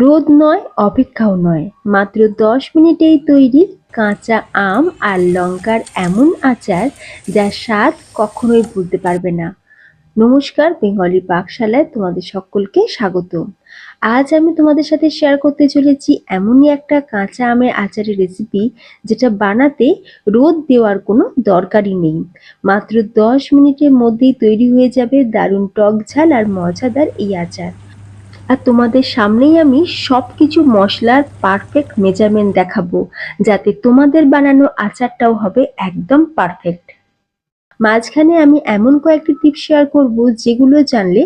রোদ নয়, অপেক্ষাও নয়, মাত্র ১০ মিনিটেই তৈরি কাঁচা আম আর লঙ্কার এমন আচার যার স্বাদ কখনোই ভুলতে পারবে না। নমস্কার, বেঙ্গলি পাকশালায় তোমাদের সকলকে স্বাগত। আজ আমি তোমাদের সাথে শেয়ার করতে চলেছি এমনই একটা কাঁচা আমের আচারের রেসিপি যেটা বানাতে রোদ দেওয়ার কোনো দরকারই নেই। মাত্র ১০ মিনিটের মধ্যেই তৈরি হয়ে যাবে দারুণ টক ঝাল আর মজাদার এই আচার। আর তোমাদের সামনেই আমি সবকিছু মশলার পারফেক্ট মেজারমেন্ট দেখাবো, যাতে তোমাদের বানানো আচারটাও হবে একদম পারফেক্ট। মাঝখানে আমি এমন কয়েকটি টিপস শেয়ার করব যেগুলো জানলে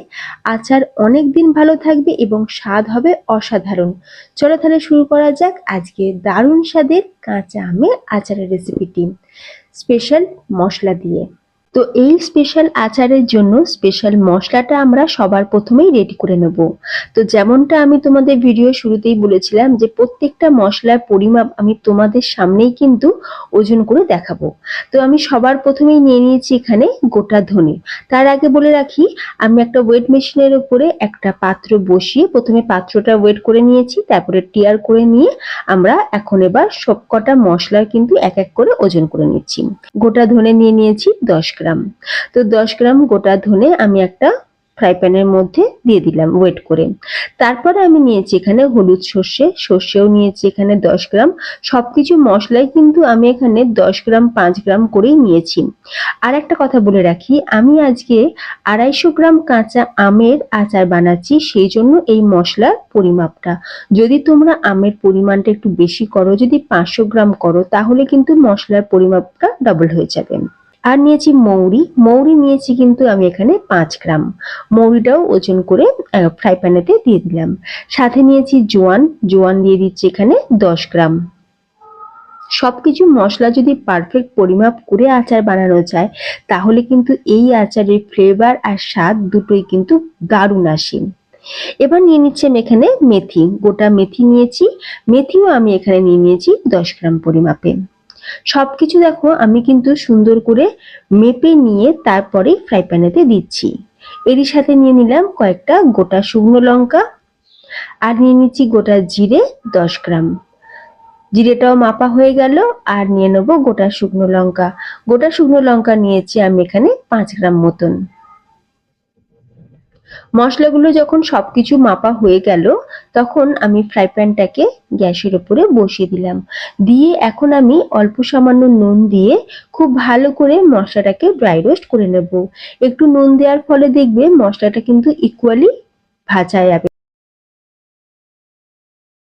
আচার অনেক দিন ভালো থাকবে এবং স্বাদ হবে অসাধারণ। চলো তাহলে শুরু করা যাক আজকে দারুণ স্বাদের কাঁচা আমের আচারের রেসিপিটি স্পেশাল মশলা দিয়ে। তো এই স্পেশাল আচারের জন্য স্পেশাল মশলাটা আমরা সবার প্রথমেই রেডি করে নেব। তো যেমনটা আমি তোমাদের ভিডিও শুরুতেই বলেছিলাম যে প্রত্যেকটা মশলার পরিমাপ আমি তোমাদের সামনেই কিন্তু ওজন করে দেখাবো। তো আমি সবার প্রথমেই নিয়ে নিয়েছি এখানে গোটা ধনে। তার আগে বলে রাখি, আমি একটা ওয়েট মেশিনের উপরে একটা পাত্র বসিয়ে প্রথমে পাত্রটা ওয়েট করে নিয়েছি, তারপরে টিয়ার করে নিয়ে আমরা এখন এবার সবকটা মশলার কিন্তু এক এক করে ওজন করে নিচ্ছি। গোটা ধনে নিয়ে নিয়েছি 10 গ্রাম। তো 10 গ্রাম গোটা ধনে আমি একটা ফ্রাই প্যানের মধ্যে দিয়ে দিলাম ওয়েট করে। তারপরে আমি নিয়েছি এখানে হলুদ সর্ষেও নিয়েছি এখানে 10 গ্রাম। সবকিছু মশলাই কিন্তু আমি এখানে 10 গ্রাম 5 গ্রাম করেই নিয়েছি। আর একটা কথা বলে রাখি, আমি আজকে 250 গ্রাম কাঁচা আমের আচার বানাচ্ছি, সেই জন্য এই মশলার পরিমাপটা। যদি তোমরা আমের পরিমাণটা একটু বেশি করো, যদি 500 গ্রাম করো, তাহলে কিন্তু মশলার পরিমাপটা ডাবল হয়ে যাবে। আর নিয়েছি মৌরি নিয়েছি কিন্তু আমি এখানে 5 গ্রাম। মৌরিটাও ওজন করে ফ্রাই প্যানেতে দিয়ে দিলাম। সাথে নিয়েছি জোয়ান দিয়ে দিচ্ছি এখানে 10 গ্রাম। সবকিছু মশলা যদি পারফেক্ট পরিমাপ করে আচার বানানো যায়, তাহলে কিন্তু এই আচারের ফ্লেভার আর স্বাদ দুটোই কিন্তু দারুণ আসে। এবার নিয়ে নিচ্ছি আমি এখানে মেথি, গোটা মেথি নিয়েছি। মেথিও আমি এখানে নিয়ে নিয়েছি 10 গ্রাম পরিমাপে। সবকিছু দেখো আমি কিন্তু সুন্দর করে মেপে নিয়ে তারপরে ফ্রাই প্যানেতে দিচ্ছি। এরই সাথে নিয়ে নিলাম কয়েকটা গোটা শুকনো লঙ্কা, আর নিয়ে নিচ্ছি গোটা জিরে 10 গ্রাম। জিরেটাও মাপা হয়ে গেল। আর নিয়ে নেবো গোটা শুকনো লঙ্কা নিয়েছি আমি এখানে 5 গ্রাম মতন। মশলাগুলো যখন সবকিছু মাপা হয়ে গেল, তখন আমি ফ্রাই প্যানটাকে গ্যাসের উপরে বসিয়ে দিলাম। দিয়ে এখন আমি অল্প সামান্য নুন দিয়ে খুব ভালো করে মশলাটাকে ড্রাই রোস্ট করে নেব। একটু নুন দেওয়ার ফলে দেখবে মশলাটা কিন্তু ইকুয়ালি ভাজা যাবে।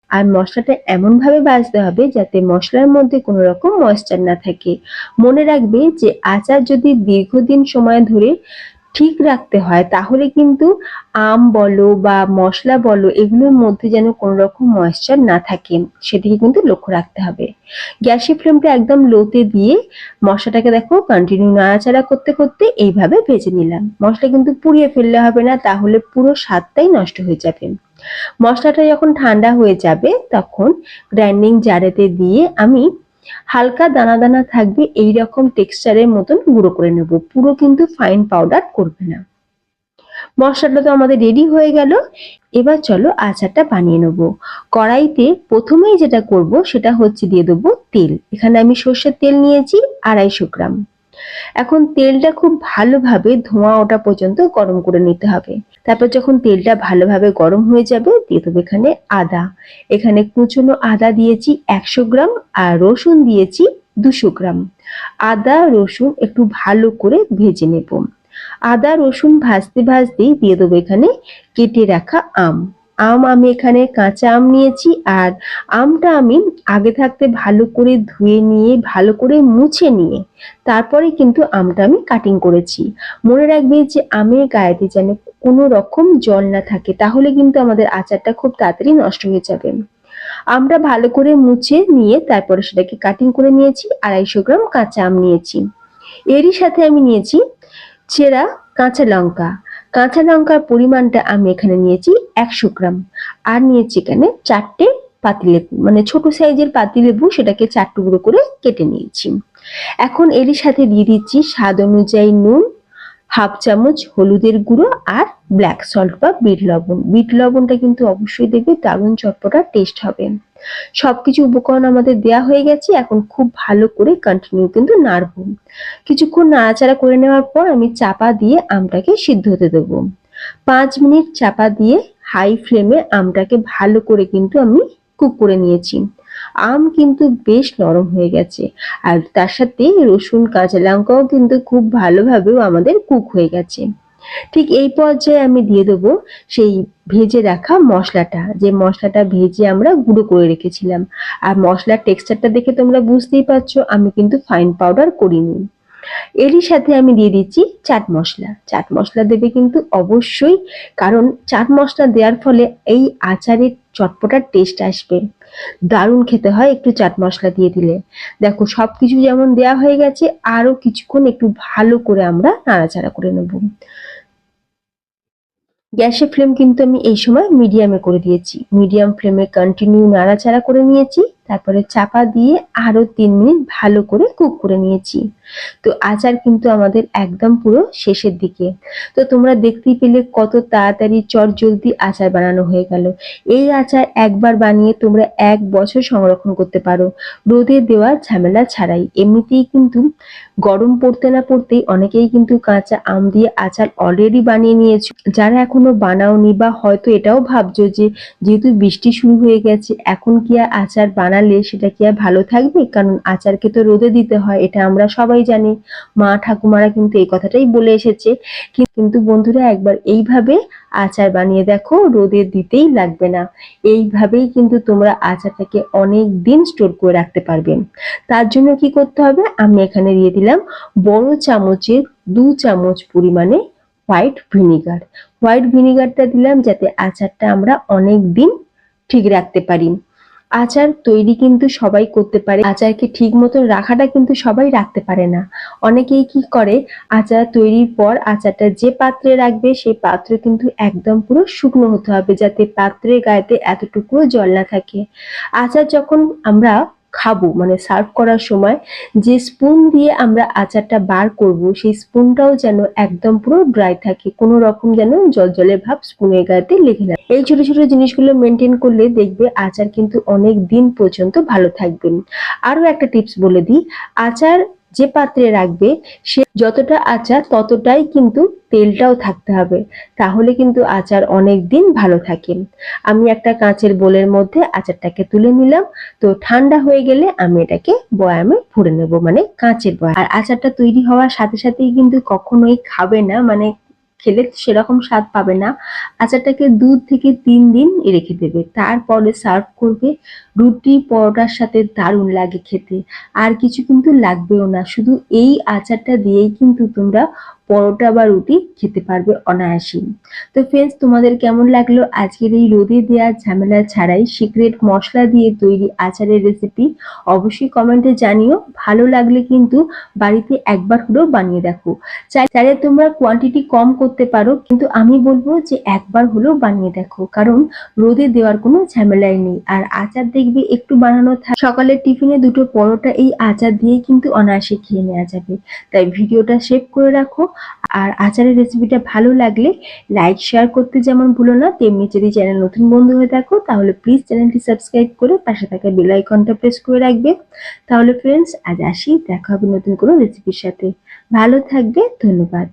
আর মশলাটা এমন ভাবে ভাজতে হবে যাতে মশলার মধ্যে কোনো রকম ময়েশ্চার না থাকে। মনে রাখবে যে আচার যদি দীর্ঘদিন সময় ধরে ঠিক রাখতে হয়, তাহলে কিন্তু আম বলো বা মশলা বলো, এগুলোর মধ্যে যেন কোনো রকম ময়েশ্চার না থাকে, সেদিকে কিন্তু লক্ষ্য রাখতে হবে। গ্যাসের ফ্লেমটা একদম লোতে দিয়ে মশলাটাকে দেখো কন্টিনিউ নাড়াচাড়া করতে করতে এইভাবে ভেজে নিলাম। মশলা কিন্তু পুড়িয়ে ফেললে হবে না, তাহলে পুরো স্বাদটাই নষ্ট হয়ে যাবে। মশলাটা যখন ঠান্ডা হয়ে যাবে, তখন গ্রাইন্ডিং জারেতে দিয়ে আমি হালকা দানা দানা থাকবে এইরকম টেক্সচারের মতন গুঁড়ো করে নেব। পুরো কিন্তু ফাইন পাউডার করবে না। মশলাটা তো আমাদের রেডি হয়ে গেল। এবার চলো আচারটা বানিয়ে নেব। কড়াইতে প্রথমেই যেটা করব সেটা হচ্ছে দিয়ে দেবো তেল। এখানে আমি সর্ষের তেল নিয়েছি 250 গ্রাম। এখন তেলটা খুব ভালোভাবে ধোঁয়া ওঠা পর্যন্ত গরম করে নিতে হবে। তারপর যখন তেলটা ভালোভাবে গরম হয়ে যাবে, দিয়ে দেবো এখানে আদা। এখানে কুচনো আদা দিয়েছি 100 গ্রাম, আর রসুন দিয়েছি 200 গ্রাম। আদা রসুন একটু ভালো করে ভেজে নেব। আদা রসুন ভাজতে ভাজতেই দিয়ে দেবো এখানে কেটে রাখা আম। আমি এখানে কাঁচা আম নিয়েছি, আর আমটা আমি আগে থাকতে ভালো করে ধুয়ে নিয়ে ভালো করে মুছে নিয়ে তারপরে কিন্তু আমটা আমি কাটিং করেছি। মনে রাখবে যে আমের গায়েতে যেন কোনো রকম জল না থাকে, তাহলে কিন্তু আমাদের আচারটা খুব তাড়াতাড়ি নষ্ট হয়ে যাবে। আমটা ভালো করে মুছে নিয়ে তারপরে সেটাকে কাটিং করে নিয়েছি। 250 গ্রাম কাঁচা আম নিয়েছি। এরই সাথে আমি নিয়েছি চেরা কাঁচা লঙ্কার পরিমাণটা আমি এখানে নিয়েছি 100 গ্রাম। আর নিয়েছি এখানে 4টে পাতিলেবু, মানে ছোট সাইজের পাতিলেবু, সেটাকে 4 টুকরো করে কেটে নিয়েছি। এখন এরই সাথে দিয়ে দিচ্ছি স্বাদ অনুযায়ী নুন, হাফ চামচ হলুদের গুঁড়ো আর ব্ল্যাক সল্ট বা বিট লবণ। বিট লবণটা কিন্তু অবশ্যই দেবে, দারুণ চটপটা টেস্ট হবে। সবকিছু উপকরণ আমাদের দেয়া হয়ে গেছে, এখন খুব ভালো করে কন্টিনিউ কিন্তু নাড়বো। কিছুক্ষণ নাড়াচাড়া করে নেওয়ার পর আমি চাপা দিয়ে আমটাকে সিদ্ধ হতে দেবো। 5 মিনিট চাপা দিয়ে হাই ফ্লেমে আমটাকে ভালো করে কিন্তু আমি কুক করে নিয়েছি। আম কিন্তু বেশ নরম হয়ে গেছে, আর তার সাথে রসুন কাঁচা লঙ্কাও কিন্তু খুব ভালোভাবেও আমাদের কুক হয়ে গেছে। ঠিক এই পর্যায়ে আমি দিয়ে দেবো সেই ভেজে রাখা মশলাটা, যে মশলাটা ভেজে আমরা গুঁড়ো করে রেখেছিলাম। আর মশলার টেক্সচারটা দেখে তোমরা বুঝতেই পারছো আমি কিন্তু ফাইন পাউডার করিনি। এরই সাথে আমি দিয়ে দিচ্ছি চাট মশলা। চাট মশলা দেবে কিন্তু অবশ্যই, কারণ চাট মশলা দেওয়ার ফলে এই আচারের চটপটার টেস্ট আসবে, দারুণ খেতে হয় একটু চাট মশলা দিয়ে দিলে। দেখো সবকিছু যেমন দেওয়া হয়ে গেছে, আরো কিছুক্ষণ একটু ভালো করে আমরা নাড়াচাড়া করে নেব। গ্যাসের ফ্লেম কিন্তু আমি এই সময় মিডিয়ামে করে দিয়েছি। মিডিয়াম ফ্লেমে কন্টিনিউ নাড়াচাড়া করে নিয়েছি, তারপরে চাপা দিয়ে আরো 3 মিনিট ভালো করে কুক করে নিয়েছি। তো আচার কিন্তু আমাদের একদম পুরো শেষের দিকে। তো তোমরা দেখতেই পেলে কত তাড়াতাড়ি চটজলদি আচার বানানো হয়ে গেল। এই আচার একবার বানিয়ে তোমরা 1 বছর সংরক্ষণ করতে পারো, রোদে দেওয়া ঝামেলা ছাড়াই। এমনিতেই কিন্তু গরম পড়তে না পড়তেই অনেকেই কিন্তু কাঁচা আম দিয়ে আচার অলরেডি বানিয়ে নিয়েছো। যারা এখনো বানাওনি বা হয়তো এটাও ভাবছো যে যেহেতু বৃষ্টি শুরু হয়ে গেছে এখন কি আর আচার বানালে সেটা কি আর ভালো থাকবে, কারণ আচারকে তো রোদে দিতে হয়, এটা আমরা সবাই জানি। মা ঠাকুমারা কিন্তু এই কথাটাই বলে এসেছে। কিন্তু বন্ধুরা একবার এইভাবে আচার বানিয়ে দেখো, রোদে দিতেই লাগবে না। এইভাবেই কিন্তু তোমরা আচারটাকে অনেক দিন স্টোর করে রাখতে পারবে। তার জন্য কি করতে হবে, আমি এখানে দিয়ে দিলাম বড় চামচের 2 চামচ পরিমাণে হোয়াইট ভিনিগার। হোয়াইট ভিনিগারটা দিলাম যাতে আচারটা আমরা অনেক দিন ঠিক রাখতে পারি। আচার তৈরি কিন্তু সবাই করতে পারে, আচারকে ঠিক মতো রাখাটা কিন্তু সবাই রাখতে পারে না। অনেকেই কি করে, আচার তৈরির পর আচারটা যে পাত্রে রাখবে সেই পাত্র কিন্তু একদম পুরো শুকনো হতে হবে, যাতে পাত্রের গায়েতে এতটুকুও জল না থাকে। আচার যখন আমরা খাবো মানে সার্ভ করার সময় যে স্পুন দিয়ে আমরা আচারটা বার করব সেই স্পুনটাও যেন একদম পুরো ড্রাই থাকে, কোনো রকম যেন জল ভাব স্পুনের গায়েতে লেগে না। এই ছোট ছোট জিনিসগুলো মেনটেন করলে দেখবে আচার কিন্তু অনেক দিন পর্যন্ত ভালো থাকবে। আরো একটা টিপস বলে দিই, আচার যে পাত্রে রাখবে সে যতটা আচার ততটাই কিন্তু তেলটাও থাকতে হবে, তাহলে কিন্তু আচার অনেক দিন ভালো থাকে। আমি একটা কাঁচের বোলের মধ্যে আচারটাকে তুলে নিলাম। তো ঠান্ডা হয়ে গেলে আমি এটাকে বয়ামে ভরে নেব, মানে কাঁচের বয়াম। আর আচারটা তৈরি হওয়ার সাথে সাথেই কিন্তু কখনোই খাবে না, মানে খেলে সেরকম স্বাদ পাবে না। আচারটাকে 2 থেকে 3 দিন রেখে দেবে, তারপরে সার্ভ করবে। রুটি পরোটার সাথে দারুণ লাগে খেতে, আর কিছু কিন্তু লাগবেও না, শুধু এই আচারটা দিয়েই কিন্তু তোমরা পরোটা বা রুটি খেতে পারবে অনায়াসেই। তো ফ্রেন্ডস, তোমাদের কেমন লাগলো আজকের এই রোদে দেওয়া ঝামেলা ছাড়াই সিক্রেট মশলা দিয়ে তৈরি আচারের রেসিপি? অবশ্যই কমেন্টে জানিও। ভালো লাগলে কিন্তু বাড়িতে একবার হলেও বানিয়ে দেখো। চাইলে তোমরা কোয়ান্টিটি কম করতে পারো, কিন্তু আমি বলবো যে একবার হলেও বানিয়ে দেখো, কারণ রোদে দেওয়ার কোনো ঝামেলাই নেই। আর আচার দেখবে একটু বানানো থাকে, সকালের টিফিনে 2টো পরোটা এই আচার দিয়ে কিন্তু অনায়াসে খেয়ে নেওয়া যাবে। তাই ভিডিওটা সেভ করে রাখো। আর আচারের রেসিপিটা ভালো লাগলে লাইক শেয়ার করতে যেমন ভুলো না, তেমনি যদি চ্যানেল নতুন বন্ধু হয়ে থাকো তাহলে প্লিজ চ্যানেলটি সাবস্ক্রাইব করে পাশে থাকা বেল আইকনটা প্রেস করে রাখবে। তাহলে ফ্রেন্ডস আজ আসি, দেখা হবে নতুন কোনো রেসিপির সাথে। ভালো থাকবে, ধন্যবাদ।